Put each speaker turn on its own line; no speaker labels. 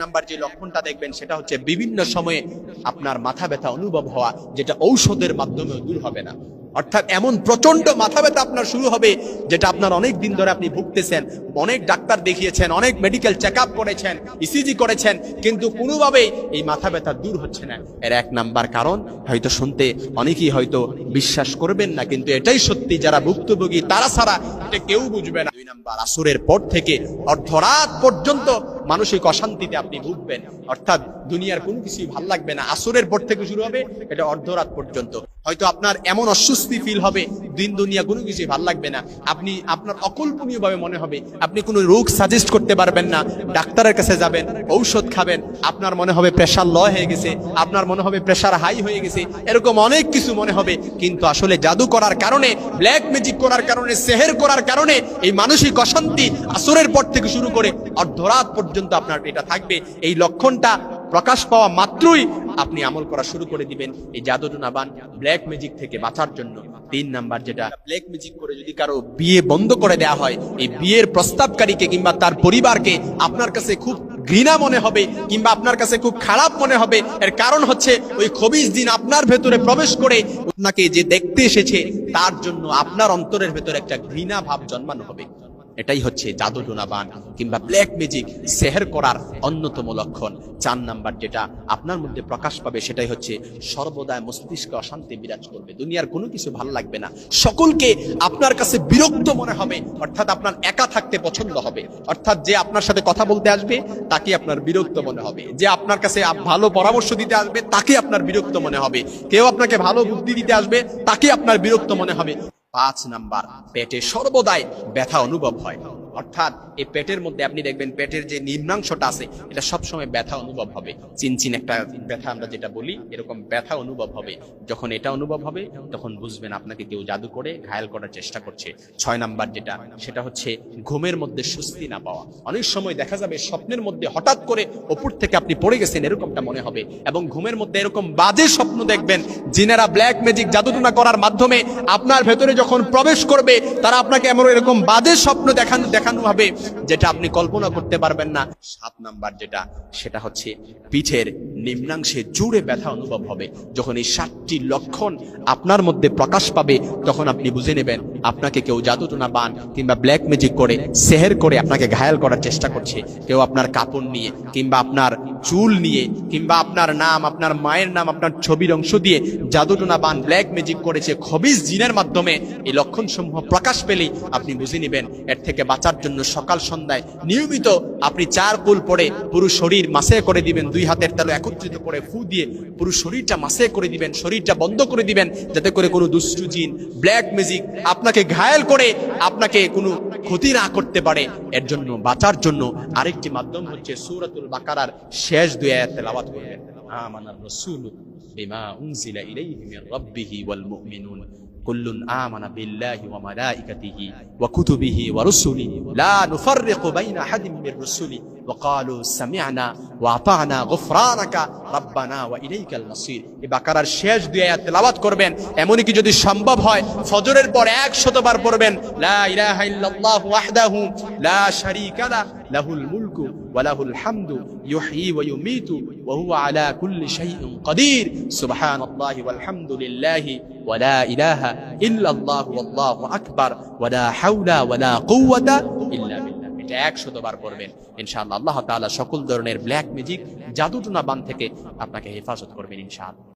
Number যে লক্ষণটা দেখবেন সেটা হচ্ছে বিভিন্ন সময়ে আপনার মাথা ব্যথা অনুভব হওয়া, যেটা ঔষধের মাধ্যমে দূর হবে না। অর্থাৎ এমন প্রচন্ড মাথা ব্যথা আপনার শুরু হবে যেটা আপনার অনেক দিন ধরে আপনি ভুগতেছেন, অনেক ডাক্তার দেখিয়েছেন, অনেক মেডিকেল চেকআপ করেছেন, ইসিজি করেছেন, কিন্তু কোনোভাবেই এই মাথা ব্যথা দূর হচ্ছে না। এর এক নাম্বার কারণ হয়তো শুনতে অনেকেই হয়তো বিশ্বাস করবেন না, কিন্তু এটাই সত্যি, যারা ভুক্তভোগী তারা ছাড়া এটা কেউ বুঝবে না। দুই নাম্বার, আসরের পর থেকে অর্ধরাত পর্যন্ত মানসিক অশান্তিতে আপনি ভুগবেন, অর্থাৎ দুনিয়ার কোনো কিছুই ভালো লাগবে না। আসরের পর থেকে শুরু হবে, এটা অর্ধরাত পর্যন্ত হয়তো আপনার এমন অস্বস্তি ফিল হবে, দিন দুনিয়া কোনো কিছুই ভালো লাগবে না। আপনার অকল্পনীয় ভাবে মনে হবে, আপনি কোনো রোগ সাজেস্ট করতে পারবেন না। ডাক্তারের কাছে যাবেন, ঔষধ খাবেন, আপনার মনে হবে প্রেশার লো হয়ে গেছে, আপনার মনে হবে প্রেশার হাই হয়ে গেছে, এরকম অনেক কিছু মনে হবে। কিন্তু আসলে জাদু করার কারণে, ব্ল্যাক ম্যাজিক করার কারণে, সেহের করার কারণে এই মানসিক অশান্তি আসরের পর থেকে শুরু করে অর্ধরাত পর্যন্ত আপনার এটা থাকবে। এই লক্ষণটা প্রকাশ পাওয়া মাত্রই আপনি আমল করা শুরু করে দিবেন এই জাদুটনাবান ব্ল্যাক ম্যাজিক থেকে বাঁচার জন্য। তিন নাম্বার, যেটা ব্ল্যাক ম্যাজিক করে যদি কারো বিয়ে বন্ধ করে দেওয়া হয়, এই বিয়ের প্রস্তাবকারীকে কিংবা তার পরিবারকে আপনার কাছে খুব ঘৃণা মনে হবে কিংবা আপনার কাছে খুব খারাপ মনে হবে। এর কারণ হচ্ছে ওই খবিস জিন আপনার ভেতরে প্রবেশ করে আপনাকে যে দেখতে এসেছে তার জন্য আপনার অন্তরের ভেতরে একটা ঘৃণা ভাব জন্মানো হবে। এটাই হচ্ছে জাদুটনাবান কিংবা ব্ল্যাক ম্যাজিক সেহের করার অন্যতম লক্ষণ। চার নাম্বার যেটা আপনার মধ্যে প্রকাশ পাবে সেটাই হচ্ছে সর্বদাই মস্তিষ্কে অশান্তি বিরাজ করবে, দুনিয়ার কোনো কিছু ভালো লাগবে না, সকলকে আপনার কাছে বিরক্ত মনে হবে, অর্থাৎ আপনার একা থাকতে পছন্দ হবে। অর্থাৎ যে আপনার সাথে কথা বলতে আসবে তাকে আপনার বিরক্ত মনে হবে, যে আপনার কাছে ভালো পরামর্শ দিতে আসবে তাকে আপনার বিরক্ত মনে হবে, কেউ আপনাকে ভালো বুদ্ধি দিতে আসবে তাকে আপনার বিরক্ত মনে হবে। 5 নাম্বার, পেটে সর্বদাই ব্যথা অনুভব হয়, অর্থাৎ এই পেটের মধ্যে আপনি দেখবেন পেটের যে নিম্নাংশটা আছে এটা সবসময় ব্যথা অনুভব হবে, চিনচিন একটা ব্যথা আমরা যেটা বলি, এরকম ব্যথা অনুভব হবে। যখন এটা অনুভব হবে তখন বুঝবেন আপনাকে কেউ জাদু করে ঘায়েল করার চেষ্টা করছে। 6 নাম্বার যেটা, সেটা হচ্ছে ঘুমের মধ্যে স্বস্তি না পাওয়া। অনেক সময় দেখা যাবে স্বপ্নের মধ্যে হঠাৎ করে উপর থেকে আপনি পড়ে গেছেন এরকমটা মনে হবে, এবং ঘুমের মধ্যে এরকম বাজে স্বপ্ন দেখবেন। জিনেরা ব্ল্যাক ম্যাজিক জাদুটনা করার মাধ্যমে আপনার ভেতরে যখন প্রবেশ করবে তারা আপনাকে এরকম বাজে স্বপ্ন দেখানো হবে যেটা আপনি কল্পনা করতে পারবেন না। 7 নাম্বার যেটা, সেটা হচ্ছে পিঠের নিম্নাংশে জুড়ে ব্যথা অনুভব হবে। যখন এই 7টি লক্ষণ আপনার মধ্যে প্রকাশ পাবে তখন আপনি বুঝে নেবেন আপনাকে কেউ জাদুটনাবান কিংবা ব্ল্যাক ম্যাজিক করে সেহের করে আপনাকে ঘায়েল করার চেষ্টা করছে। কেউ আপনার কাপড় নিয়ে কিংবা আপনার চুল নিয়ে কিংবা আপনার নাম, আপনার মায়ের নাম, আপনার ছবির অংশ দিয়ে জাদুটনাবান ব্ল্যাক ম্যাজিক করেছে খবিস জিনের মাধ্যমে। এই লক্ষণ সমূহ প্রকাশ পেলেই আপনি বুঝে নেবেন। এর থেকে বাঁচার জন্য সকাল সন্ধ্যায় নিয়মিত আপনি 4 কুল পড়ে পুরো শরীর মাসে করে দিবেন, 2 হাতের তালু একত্রিত করে ফু দিয়ে পুরো শরীরটা মাসে করে দিবেন, শরীরটা বন্ধ করে দিবেন, যাতে করে কোনো দুষ্টু জিন ব্ল্যাক ম্যাজিক আপনাকে ঘায়েল করে আপনাকে কোনো ক্ষতি না করতে পারে। এর জন্য বাঁচার জন্য আরেকটি মাধ্যম হচ্ছে সূরাতুল বাকারার শেষ 2 আয়াত তেলাওয়াত করবেন। আমানার রাসূলু বিমা উনজিলা ইলাইহি মির রাব্বিহি ওয়াল মুমিনুন কুল্লুন আমানা বিল্লাহি ওয়া মালাইকাতিহি ওয়া কুতুবিহি ওয়া রুসুলিহি লা নুফাররিকু বাইনা আহাদিন মির রুসুলি ওয়া ক্বালু সামি'না ওয়া আতা'না গুফরানাকা রাব্বানা ওয়া ইলাইকাল মাসির। এই বাকারার শেষ 2 আয়াত তেলাওয়াত করবেন। এমনকি যদি সম্ভব হয় ফজরের পর 100 বার পড়বেন, লা ইলাহা ইল্লাল্লাহু ওয়াহদাহু লা শারীকা লাহুল মুলকু ওয়া লাহুল হামদু ইউহয়ী ওয়া ইউমীতু ওয়া হুয়া আলা কুল্লি শাইইন কাদির সুবহানাল্লাহি ওয়াল হামদুলিল্লাহি ওয়া লা ইলাহা ইল্লাল্লাহু ওয়াল্লাহু আকবার ওয়া লা হাওলা ওয়া লা কুওয়াতা ইল্লা বিল্লাহ। এটা 100 বার পড়বেন, ইনশাআল্লাহ আল্লাহ তাআলা সকল ধরনের ব্ল্যাক ম্যাজিক জাদুটনাবান থেকে আপনাকে হেফাজত করবেন ইনশাআল্লাহ।